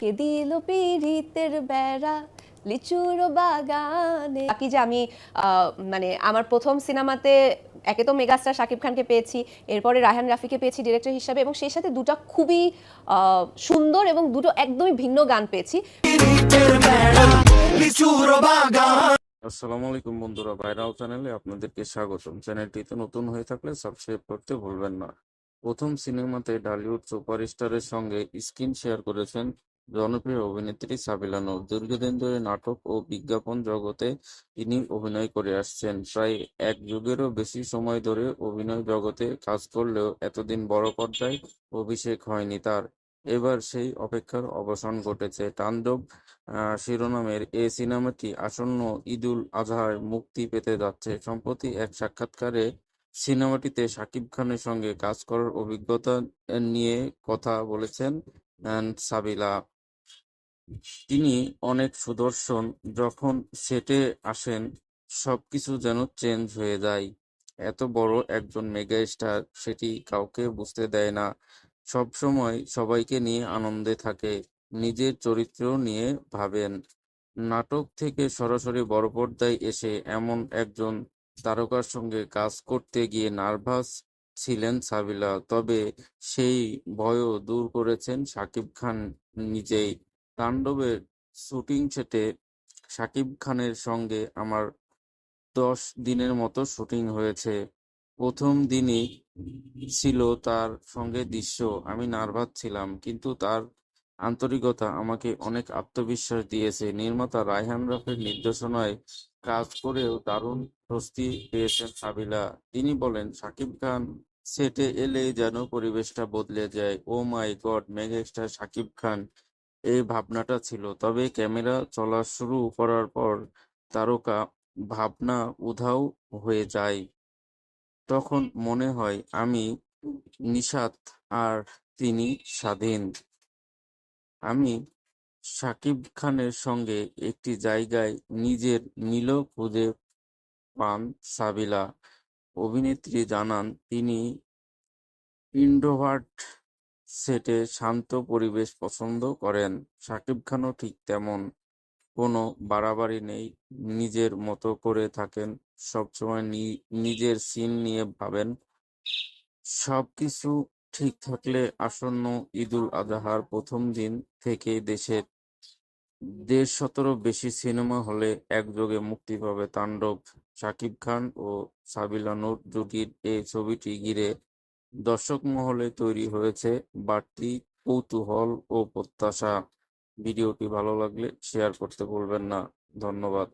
কে দিল পিরিতের বেড়া লিচুর বাগানে। বাকি যে আমি মানে আমার প্রথম সিনেমাতে একে তো মেগাস্টার শাকিব খানকে পেয়েছি, এরপরে রায়হান রাফিকে পেয়েছি ডিরেক্টর হিসাবে, এবং সেই সাথে দুটো খুবই সুন্দর এবং দুটো একদমই ভিন্ন গান পেয়েছি। আসসালামু আলাইকুম বন্ধুরা, ভাইরাল চ্যানেলে আপনাদেরকে স্বাগতম। চ্যানেলটিতে নতুন হয়ে থাকলে সাবস্ক্রাইব করতে ভুলবেন না। প্রথম সিনেমাতে ঢালিউড সুপারস্টারের সঙ্গে স্ক্রিন শেয়ার করেছেন জনপ্রিয় অভিনেত্রী সাবিলা নূর। দীর্ঘদিন ধরে নাটক ও বিজ্ঞাপন জগতে তিনি অভিনয় করে আসছেন। প্রায় এক যুগেরও বেশি সময় ধরে অভিনয় জগতে কাজ করলেও এতদিন বড় পর্দায় অভিষেক হয়নি তার। এবার সেই অপেক্ষার অবসান ঘটেছে। তাণ্ডব শিরোনামের এ সিনেমাটি আসন্ন ঈদুল আজহায় মুক্তি পেতে যাচ্ছে। সম্প্রতি এক সাক্ষাৎকারে সিনেমাটিতে শাকিব খানের সঙ্গে কাজ করার অভিজ্ঞতা নিয়ে কথা বলেছেন সাবিলা। তিনি অনেক সুদর্শন, যখন সেটে আসেন সবকিছু যেন চেঞ্জ হয়ে যায়। এত বড় একজন মেগা স্টার, সেটি কাউকে বুঝতে দেয় না। সবসময় সবাইকে নিয়ে আনন্দে থাকে, নিজের চরিত্র নিয়ে ভাবেন। নাটক থেকে সরাসরি বড় পর্দায় এসে এমন একজন তারকার সঙ্গে কাজ করতে গিয়ে নার্ভাস ছিলেন সাবিলা। তবে সেই ভয়ও দূর করেছেন শাকিব খান নিজেই। তাণ্ডবের শুটিং সেটে শাকিব খানের সঙ্গে আমার 10 দিনের মতো শুটিং হয়েছে। প্রথম দিনই ছিল তার সঙ্গে দৃশ্য। আমি নার্ভাস ছিলাম, কিন্তু তার আন্তরিকতা আমাকে অনেক আত্মবিশ্বাস দিয়েছে। নির্মাতা রায়হান রাফির নির্দেশনায় কাজ করেও দারুণ স্বস্তি পেয়েছেন সাবিলা। তিনি বলেন, শাকিব খান সেটে এলেই যেন পরিবেশটা বদলে যায়। ও মাই গড, মেগাস্টার শাকিব খান, এই ভাবনাটা ছিল। তবে ক্যামেরা চলা শুরু করার পর তারকা ভাবনা উধাও হয়ে যায়। তখন মনে হয় আমি নিশাত আর তিনি স্বাধীন। আমি শাকিব খানের সঙ্গে একটি জায়গায় নিজের মিলও খুঁজে পান সাবিলা। অভিনেত্রী জানান, তিনি ইন্ট্রোভার্ট, সেটে শান্ত পরিবেশ পছন্দ করেন। শাকিব খানও ঠিক তেমন। কোনো বাড়াবাড়ি নেই, নিজের মতো করে থাকেন, সবসময় নিজের সিন নিয়ে ভাবেন। সবকিছু ঠিক থাকলে আসন্ন ঈদুল আজহার প্রথম দিন থেকেই দেশের 150-ও বেশি সিনেমা হলে একযোগে মুক্তি পাবে তাণ্ডব। শাকিব খান ও সাবিলা নূর জুটির এই ছবিটি ঘিরে দর্শক মহলে তৈরি হয়েছে বাড়তি কৌতূহল ও প্রত্যাশা। ভিডিওটি ভালো লাগলে শেয়ার করতে ভুলবেন না। ধন্যবাদ।